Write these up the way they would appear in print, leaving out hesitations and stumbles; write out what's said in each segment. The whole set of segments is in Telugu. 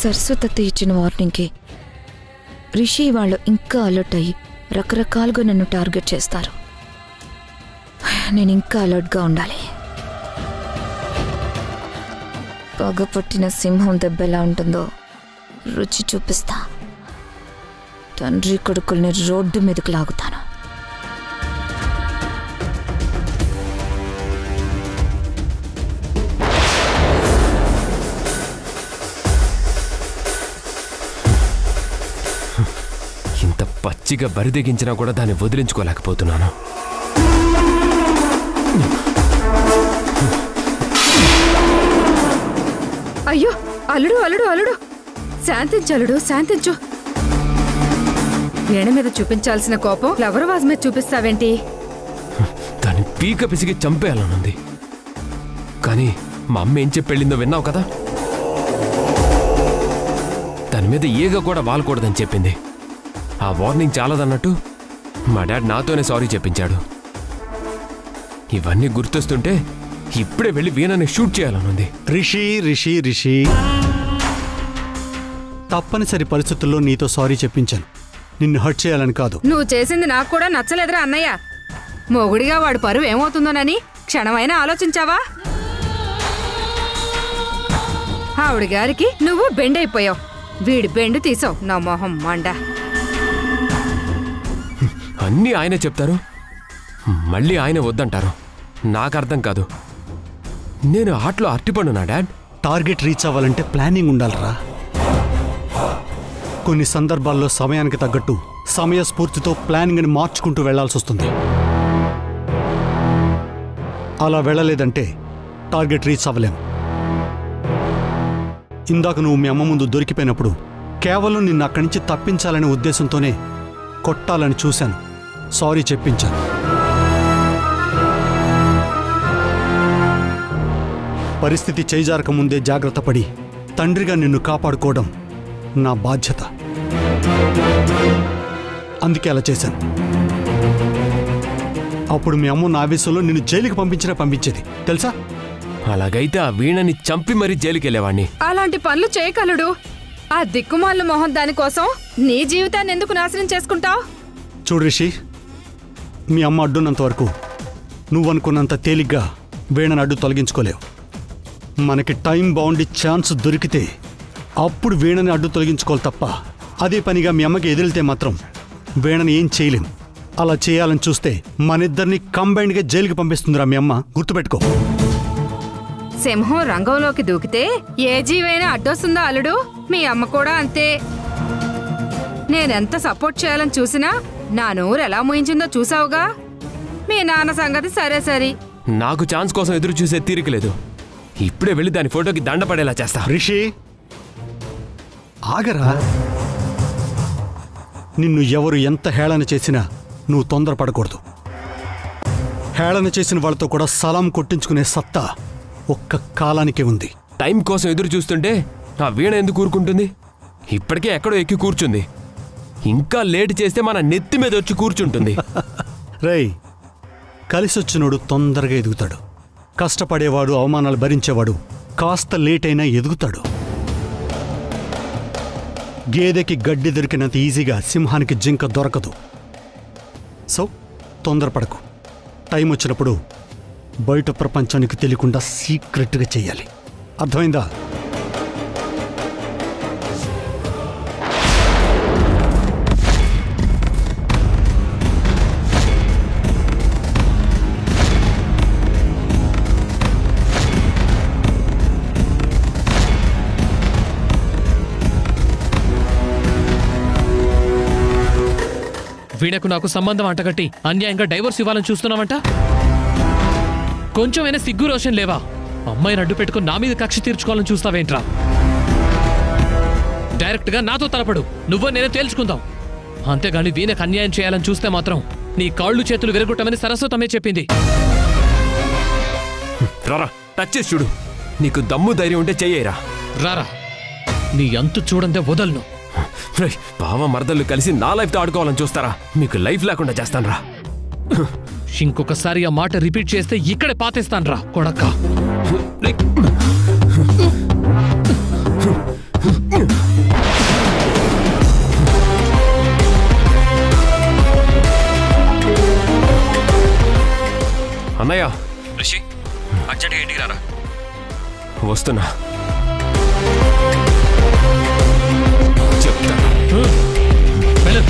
సరస్వతి ఇచ్చిన వార్నింగ్కి రిషి వాళ్ళు ఇంకా అలర్ట్ అయ్యి రకరకాలుగా నన్ను టార్గెట్ చేస్తారు. నేను ఇంకా అలర్ట్గా ఉండాలి. పగపట్టిన సింహం దెబ్బ ఎలా ఉంటుందో రుచి చూపిస్తా. తండ్రి కొడుకుల్ని రోడ్డు మీదకు లాగుతాను. ఇంత పచ్చిగా బరిదెగించినా కూడా దాన్ని వదిలించుకోలేకపోతున్నాను. అయ్యో అల్లుడు అల్లుడు అల్లుడు, శాంతించు అల్లుడు, శాంతించు. వీణ మీద చూపించాల్సిన కోపం ఫ్లవర్ వాజ్ మీద చూపిస్తావేంటి? దాన్ని పీక పిసిగి చంపేయాలనుంది. కానీ మా అమ్మ ఏం చెప్పి వెళ్ళిందో విన్నావు కదా. దాని మీద ఈగ కూడా వాలకూడదని చెప్పింది. ఆ వార్నింగ్ చాలదన్నట్టు మా డాడ్ నాతోనే సారీ చెప్పించాడు. ఇవన్నీ గుర్తొస్తుంటే ఇప్పుడే వెళ్ళి వీణని షూట్ చేయాలనుంది. రిషి రిషి రిషి, తప్పనిసరి పరిస్థితుల్లో నీతో సారీ చెప్పించాను, నిన్ను హర్ట్ చేయాలని కాదు. నువ్వు చేసింది నాకు కూడా నచ్చలేదురా అన్నయ్య. మొగుడిగా వాడు పరువు ఏమవుతుందోనని క్షణమైనా ఆలోచించావా? ఆవిడ గారికి నువ్వు బెండైపోయావు, వీడి బెండు తీసావు. నా మొహం మండ. అన్నీ ఆయనే చెప్తారు, మళ్ళీ ఆయనే వద్దంటారు. నాకు అర్థం కాదు. నేను ఆటలో అట్టిపండు నా డాడ్. టార్గెట్ రీచ్ అవ్వాలంటే ప్లానింగ్ ఉండాలిరా. కొన్ని సందర్భాల్లో సమయానికి తగ్గట్టు సమయస్ఫూర్తితో ప్లానింగ్ని మార్చుకుంటూ వెళ్లాల్సి వస్తుంది. అలా వెళ్ళలేదంటే టార్గెట్ రీచ్ అవ్వలేం. ఇందాక నువ్వు మీ అమ్మ ముందు దొరికిపోయినప్పుడు కేవలం నిన్ను అక్కడి నుంచి తప్పించాలనే ఉద్దేశంతోనే కొట్టాలని చూశాను, సారీ చెప్పించాను. పరిస్థితి చేజారక ముందే జాగ్రత్త పడి తండ్రిగా నిన్ను కాపాడుకోవడం నా బాధ్యత. అందుకే అలా చేశాను. అప్పుడు మీ అమ్మ నా ఆవేశంలో నిన్ను జైలుకి పంపించేది తెలుసా? అలాగైతే ఆ వీణని చంపి మరీ జైలుకి వెళ్ళేవాణ్ణి. అలాంటి పనులు చేయగలడు. ఆ దిక్కుమాల మొహం దానికోసం నీ జీవితాన్ని ఎందుకు నాశనం చేసుకుంటావు? చూడు రిషి, మీ అమ్మ అడ్డున్నంత వరకు నువ్వనుకున్నంత తేలిగ్గా వీణను అడ్డు తొలగించుకోలేవు. మనకి టైం బాగుండి ఛాన్స్ దొరికితే అప్పుడు వీణని అడ్డు తొలగించుకోవాలి తప్ప అదే పనిగా మీ అమ్మకి ఎదిరితే మాత్రం వీణని ఏం చేయలేం. అలా చేయాలని చూస్తే మనిద్దరిని కంబైన్డ్గా జైలుకి పంపిస్తుందిరా మీ అమ్మ, గుర్తుపెట్టుకో. సింహం రంగంలోకి దూకితే ఏ జీవైనా అడ్డొస్తుందా అల్లుడు? మీ అమ్మ కూడా అంతే. నేనెంత సపోర్ట్ చేయాలని చూసినా నా నోరు ఎలా మూయించిందో చూసావుగా. మీ నాన్న సంగతి సరే సరి. నాకు ఛాన్స్ కోసం ఎదురు చూసే తీరిక లేదు. ఇప్పుడే వెళ్ళి దాని ఫోటోకి దండ పడేలా చేస్తా. రిషి ఆగరా. నిన్ను ఎవరు ఎంత హేళన చేసినా నువ్వు తొందరపడకూడదు. హేళన చేసిన వాళ్ళతో కూడా సలాం కొట్టించుకునే సత్తా ఒక్క కాలానికి ఉంది. టైం కోసం ఎదురు చూస్తుంటే ఆ వీణ ఎందుకు కూరుకుంటుంది? ఇప్పటికే ఎక్కడో ఎక్కి కూర్చుంది. ఇంకా లేట్ చేస్తే మన నెత్తి మీద వచ్చి కూర్చుంటుంది. రేయ్, కలిసొచ్చినోడు తొందరగా ఎదుగుతాడు. కష్టపడేవాడు, అవమానాలు భరించేవాడు కాస్త లేట్ అయినా ఎదుగుతాడు. గేదెకి గడ్డి దొరికినంత ఈజీగా సింహానికి జింక దొరకదు. సో తొందరపడకు. టైం వచ్చినప్పుడు బయట ప్రపంచానికి తెలియకుండా సీక్రెట్గా చెయ్యాలి. అర్థమైందా? వీణకు నాకు సంబంధం అంటగట్టి అన్యాయంగా డైవర్స్ ఇవ్వాలని చూస్తున్నావంట. కొంచెమైనా సిగ్గు రోషన్ లేవా? అమ్మాయిని అడ్డు పెట్టుకుని నా మీద కక్ష తీర్చుకోవాలని చూస్తావేంట్రా? డైరెక్ట్ గా నాతో తలపడు, నువ్వో నేనే తేల్చుకుందాం. అంతేగాని వీణకు అన్యాయం చేయాలని చూస్తే మాత్రం నీ కాళ్ళు చేతులు విరగొట్టమని సరస్వతమే చెప్పింది. రారా, టచ్ చేసి చూడు. నీకు దమ్ము ధైర్యం ఉంటే చెయ్యరా. రారా, నీ అంతు చూడందే వదలను. బావ మరదళ్ళు కలిసి నా లైఫ్తో ఆడుకోవాలని చూస్తారా? మీకు లైఫ్ లేకుండా చేస్తాను రా. ఇంకొకసారి ఆ మాట రిపీట్ చేస్తే ఇక్కడే పాతేస్తాను రా కొడక్క. అన్నయ్య రిషి అర్జెంట్గా ఇంటికి రారా. వస్తున్నా, చెప్తా. వెళ్ళు.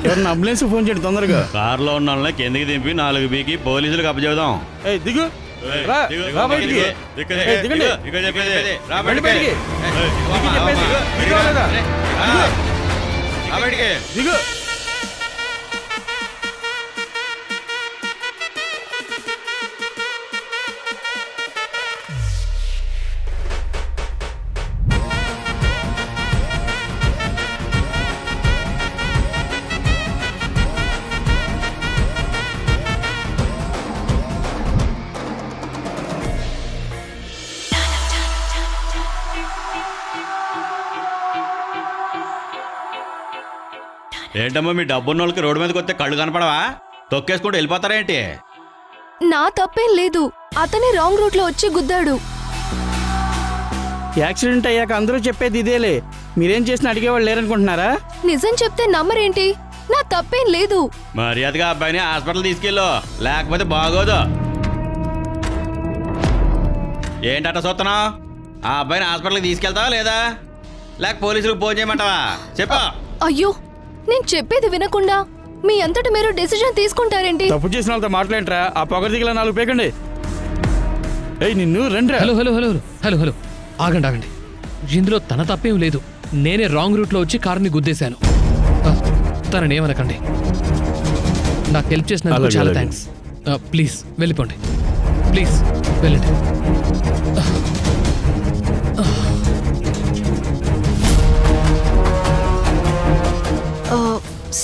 ఎవరన్నా అంబులెన్స్ ఫోన్ చేయండి తొందరగా. కారులో ఉన్న వాళ్ళని కిందకి దింపి 4 బీకి పోలీసులకు అప్పచెబుదాం. దిగు రా, రా బయటికి. దిగండి. దిగు. ఏంటమ్మా మీ డబ్బున్న వాళ్ళకి రోడ్డు మీదకి వస్తే కళ్ళు కనపడవా? తొక్కేసుకుంటూ వెళ్ళిపోతారేంటి? నా తప్పేం లేదు, అతనే రాంగ్ రూట్ లో వచ్చి గుద్దాడు. యాక్సిడెంట్ అయ్యాక అందరూ చెప్పేది ఇదేలే. మీరేం చేసినా అడిగేవాళ్ళు లేరనుకుంటున్నారా? నిజం చెప్తే నమ్మరేంటి? నా తప్పేం లేదు. మర్యాదగా అబ్బాయిని హాస్పిటల్ తీసుకెళ్ళు, లేకపోతే బాగోదు. ఏంటట చూస్తున్నావు? ఆ అబ్బాయిని హాస్పిటల్కి తీసుకెళ్తావా లేదా, లేక పోలీసులకు ఫోన్ చేయమంటావా? చెప్పు. అయ్యో, నేను చెప్పేది వినకుండా మీ అంతట మీరు డెసిజన్ తీసుకుంటారేంటి? తప్పు చేసిన వాళ్ళతో మాట్లాడరా. ఆ పొగ దిగల 4 పేకండి. నిన్ను రండి. Hello hello hello hello hello ఆగండి ఆగండి. ఇందులో తన తప్పేం లేదు. నేనే రాంగ్ రూట్లో వచ్చి కార్ని గుద్దేశాను. తననేమనకండి. నాకు హెల్ప్ చేసినందుకు చాలా థ్యాంక్స్. ప్లీజ్ వెళ్ళిపోండి, ప్లీజ్ వెళ్ళండి.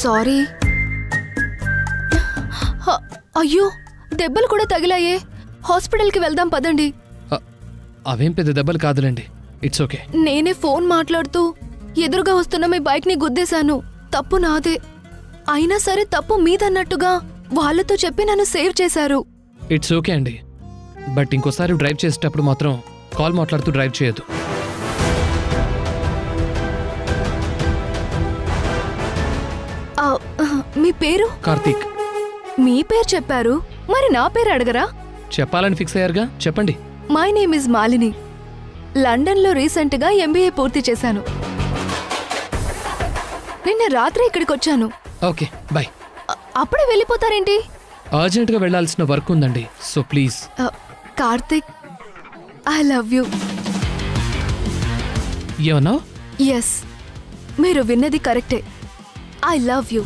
సారీ. అయ్యో, దెబ్బలు కూడా తగిలాయే. హాస్పిటల్కి వెళ్దాం పదండి. అవేం పెద్ద దెబ్బలు కాదులేండి, ఇట్స్ ఓకే. నేనే ఫోన్ మాట్లాడుతూ ఎదురుగా వస్తున్న మీ బైక్ ని గుద్దేశాను. తప్పు నాదే. అయినా సరే తప్పు మీదన్నట్టుగా వాళ్ళతో చెప్పి నన్ను సేవ్ చేశారు. ఇట్స్ ఓకే అండి, బట్ ఇంకోసారి డ్రైవ్ చేసేటప్పుడు మాత్రం కాల్ మాట్లాడుతూ డ్రైవ్ చేయొద్దు. మీ పేరు? కార్తీక్. మీ పేరు చెప్పారు, మరి నా పేరు అడగరా? చెప్పాలని ఫిక్స్ అయ్యారుగా, చెప్పండి. My name is Malini. లండన్లో రీసెంట్గా MBA పూర్తి చేశాను. నిన్న రాత్రి ఇక్కడికి వచ్చాను. Okay bye. అప్పుడే వెళ్ళిపోతారేంటి? అర్జెంట్గా వెళ్లాల్సిన వర్క్ ఉందండి, so please. Karthik, I love you. ఏమన్నావు? ఎస్, మీరు విన్నది కరెక్టే. I love you.